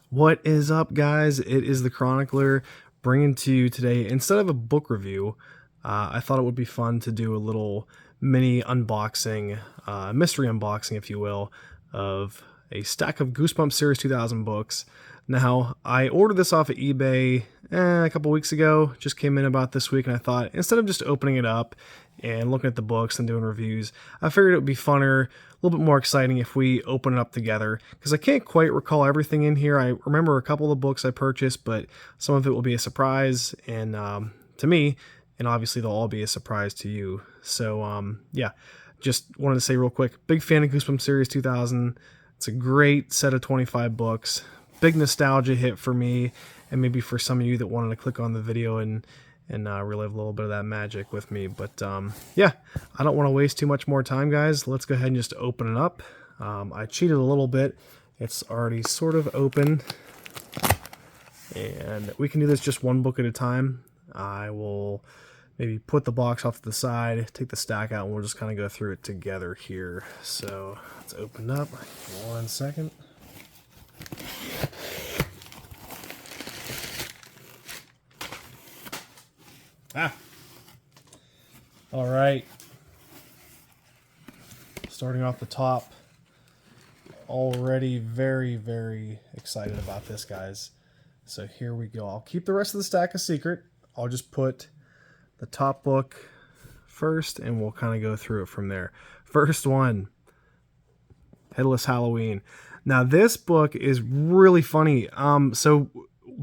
What is up, guys? It is the Chronicler bringing to you today, instead of a book review, I thought it would be fun to do a little mini unboxing, mystery unboxing, if you will, of a stack of Goosebumps Series 2000 books. Now, I ordered this off of eBay a couple weeks ago, just came in about this week, and I thought, instead of just opening it up and looking at the books and doing reviews, I figured it would be funner, a little bit more exciting if we open it up together, because I can't quite recall everything in here. I remember a couple of the books I purchased, but some of it will be a surprise and to me, and obviously they'll all be a surprise to you. So yeah, just wanted to say real quick, big fan of Goosebumps Series 2000. It's a great set of 25 books. Big nostalgia hit for me, and maybe for some of you that wanted to click on the video and relive a little bit of that magic with me. But yeah, I don't want to waste too much more time, guys. Let's go ahead and just open it up. I cheated a little bit. It's already sort of open, and we can do this just one book at a time. I will maybe put the box off to the side, take the stack out, and we'll just kind of go through it together here. So let's open up. 1 second. All right. Starting off the top. Already very, very excited about this, guys. So here we go. I'll keep the rest of the stack a secret. I'll just put the top book first, and we'll kind of go through it from there. First one, Headless Halloween. Now, this book is really funny. So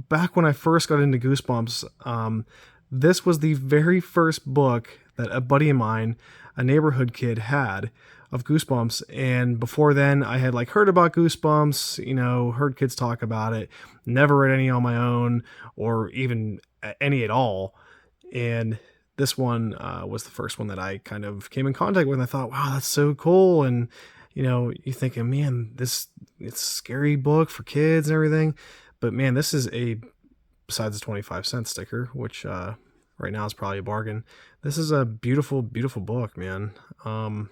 back when I first got into Goosebumps, this was the very first book that a buddy of mine, a neighborhood kid, had of Goosebumps. And before then, I had heard about Goosebumps, heard kids talk about it, never read any on my own or even any at all. And this one was the first one that I kind of came in contact with. And I thought, wow, that's so cool. And you're thinking, man, it's a scary book for kids and everything. But man, this is besides the 25-cent sticker, which right now is probably a bargain, this is a beautiful, beautiful book, man. Wow,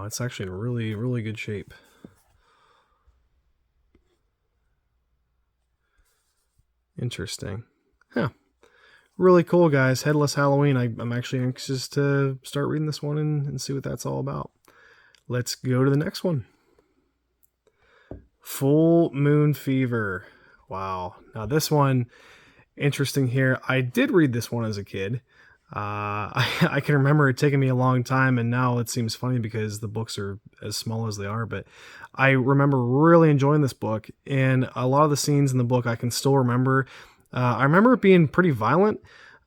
it's actually in really, really good shape. Interesting. Huh. Really cool, guys. Headless Halloween. I'm actually anxious to start reading this one and see what that's all about. Let's go to the next one. Full Moon Fever. Wow. Now this one, interesting here. I did read this one as a kid. I can remember it taking me a long time, and now it seems funny because the books are as small as they are, but I remember really enjoying this book, and a lot of the scenes in the book I can still remember. I remember it being pretty violent.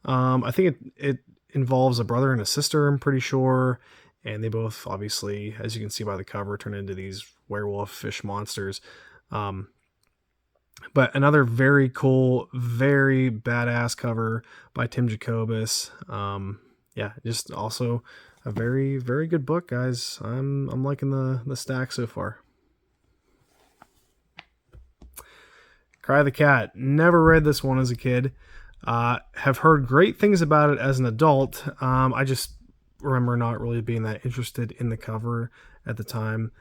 I think it involves a brother and a sister, I'm pretty sure. And they both, obviously, as you can see by the cover, turn into these werewolf fish monsters. But another very cool, very badass cover by Tim Jacobus. Yeah, just also a very, very good book, guys. I'm liking the stack so far. Cry the Cat. Never read this one as a kid. Have heard great things about it as an adult. I just remember not really being that interested in the cover at the time,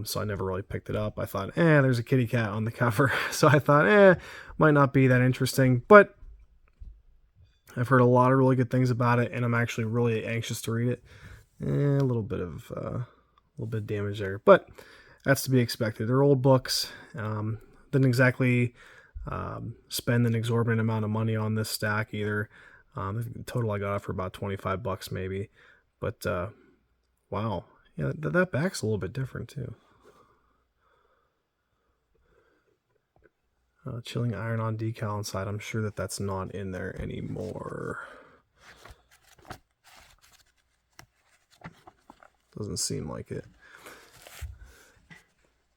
so I never really picked it up. I thought, there's a kitty cat on the cover, so I thought, might not be that interesting, but I've heard a lot of really good things about it, and I'm actually really anxious to read it. A little bit of damage there, but that's to be expected. They're old books. Didn't exactly spend an exorbitant amount of money on this stack either. The total I got it for about 25 bucks maybe, but wow, yeah, that back's a little bit different too. Chilling iron-on decal inside. I'm sure that's not in there anymore. Doesn't seem like it.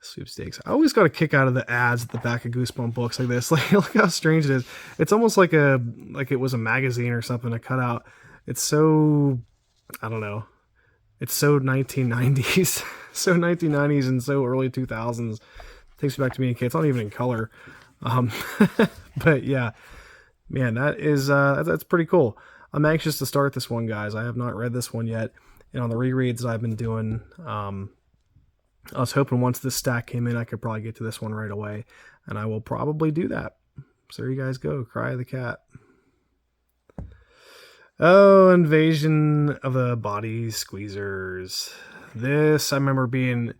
Sweepstakes. I always got a kick out of the ads at the back of Goosebump books like this. Look how strange it is. It's almost like it was a magazine or something, a cutout. It's so, I don't know. It's so 1990s, so 1990s and so early 2000s. Takes me back to being a kid. It's not even in color. But yeah, man, that's pretty cool. I'm anxious to start this one, guys. I have not read this one yet, and on the rereads that I've been doing, I was hoping once this stack came in, I could probably get to this one right away, and I will probably do that. So there you guys go, Cry of the Cat. Oh, Invasion of the Body Squeezers. This, I remember being...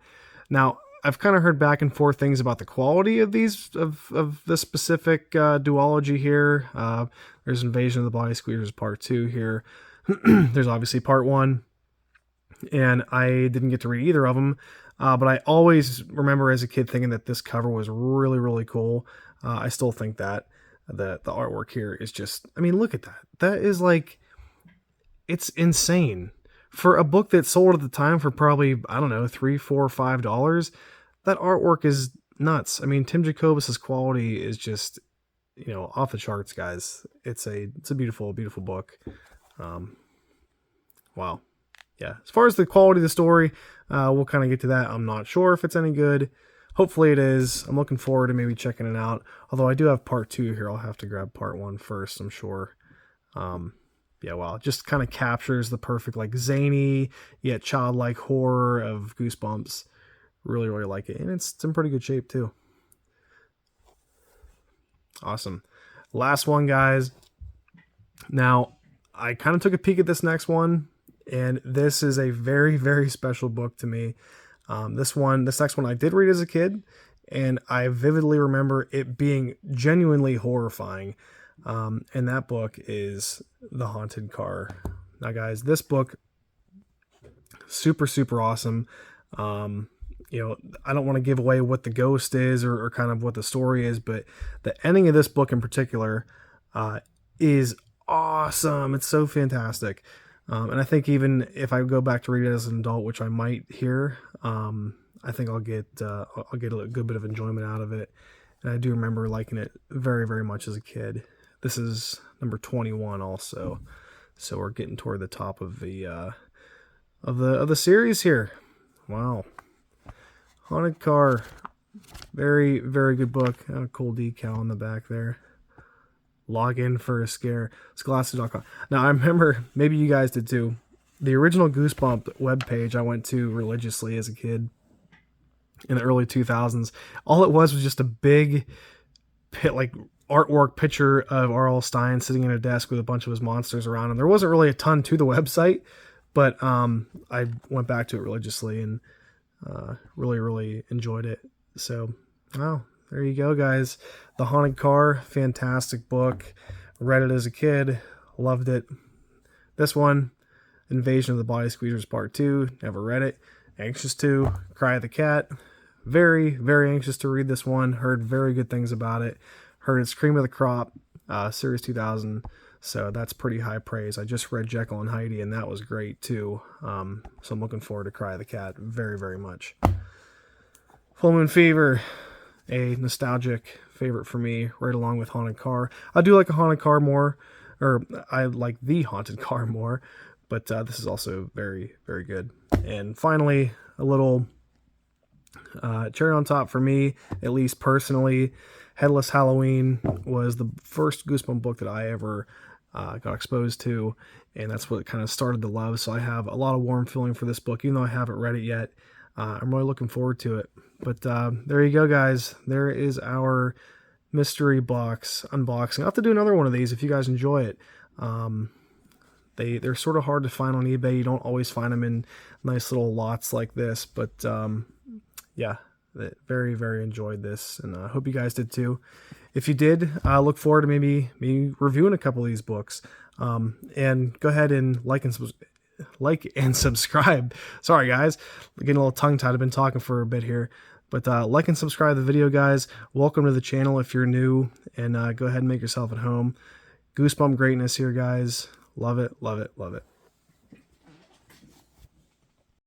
Now, I've kind of heard back and forth things about the quality of these, of this specific duology here. There's Invasion of the Body Squeezers Part 2 here. There's obviously Part 1, and I didn't get to read either of them. But I always remember as a kid thinking that this cover was really, really cool. I still think that the artwork here is just... I mean, look at that. That is like... It's insane. For a book that sold at the time for probably, I don't know, $3, $4, $5, that artwork is nuts. I mean, Tim Jacobus's quality is just, you know, off the charts, guys. It's a beautiful, beautiful book. Wow. Yeah. As far as the quality of the story, we'll kind of get to that. I'm not sure if it's any good. Hopefully it is. I'm looking forward to maybe checking it out. Although I do have Part 2 here. I'll have to grab Part 1 first, I'm sure. Yeah, well, it just kind of captures the perfect, like, zany yet childlike horror of Goosebumps. Really, really like it. And it's in pretty good shape, too. Awesome. Last one, guys. Now, I kind of took a peek at this next one, and this is a very, very special book to me. This next one I did read as a kid, and I vividly remember it being genuinely horrifying. And that book is The Haunted Car. Now, guys, this book, super, super awesome. You know, I don't want to give away what the ghost is or kind of what the story is, but the ending of this book in particular is awesome. It's so fantastic. And I think even if I go back to read it as an adult, which I might here, I think I'll get a good bit of enjoyment out of it. And I do remember liking it very, very much as a kid. This is number 21 also. So we're getting toward the top of the series here. Wow. Haunted Car. Very, very good book. A cool decal on the back there. Log in for a scare. Scholastic.com. Now I remember, maybe you guys did too, the original Goosebump webpage I went to religiously as a kid in the early 2000s. All it was just a big artwork picture of R.L. Stine sitting in a desk with a bunch of his monsters around him. There wasn't really a ton to the website, but I went back to it religiously and really, really enjoyed it. So, wow, there you go, guys. The Haunted Car, fantastic book. Read it as a kid, loved it. This one, Invasion of the Body Squeezers Part 2, never read it. Anxious to. Cry of the Cat, very, very anxious to read this one. Heard very good things about it. Heard it's cream of the crop, Series 2000, so that's pretty high praise. I just read Jekyll and Heidi, and that was great too. So I'm looking forward to Cry of the Cat very, very much. Full Moon Fever, a nostalgic favorite for me, right along with Haunted Car. I do like a Haunted Car more, or I like the Haunted Car more, but this is also very, very good. And finally, a little cherry on top for me, at least personally. Headless Halloween was the first Goosebump book that I ever got exposed to, and that's what kind of started the love. So I have a lot of warm feeling for this book, even though I haven't read it yet. I'm really looking forward to it. But there you go, guys. There is our mystery box unboxing. I'll have to do another one of these if you guys enjoy it. They're sort of hard to find on eBay. You don't always find them in nice little lots like this, but yeah. Very, very enjoyed this, and I hope you guys did too. If you did, look forward to maybe reviewing a couple of these books. And go ahead and like and subscribe. Sorry, guys, I'm getting a little tongue-tied. I've been talking for a bit here, but like and subscribe to the video, guys. Welcome to the channel if you're new, and go ahead and make yourself at home. Goosebump greatness here, guys. Love it, love it, love it.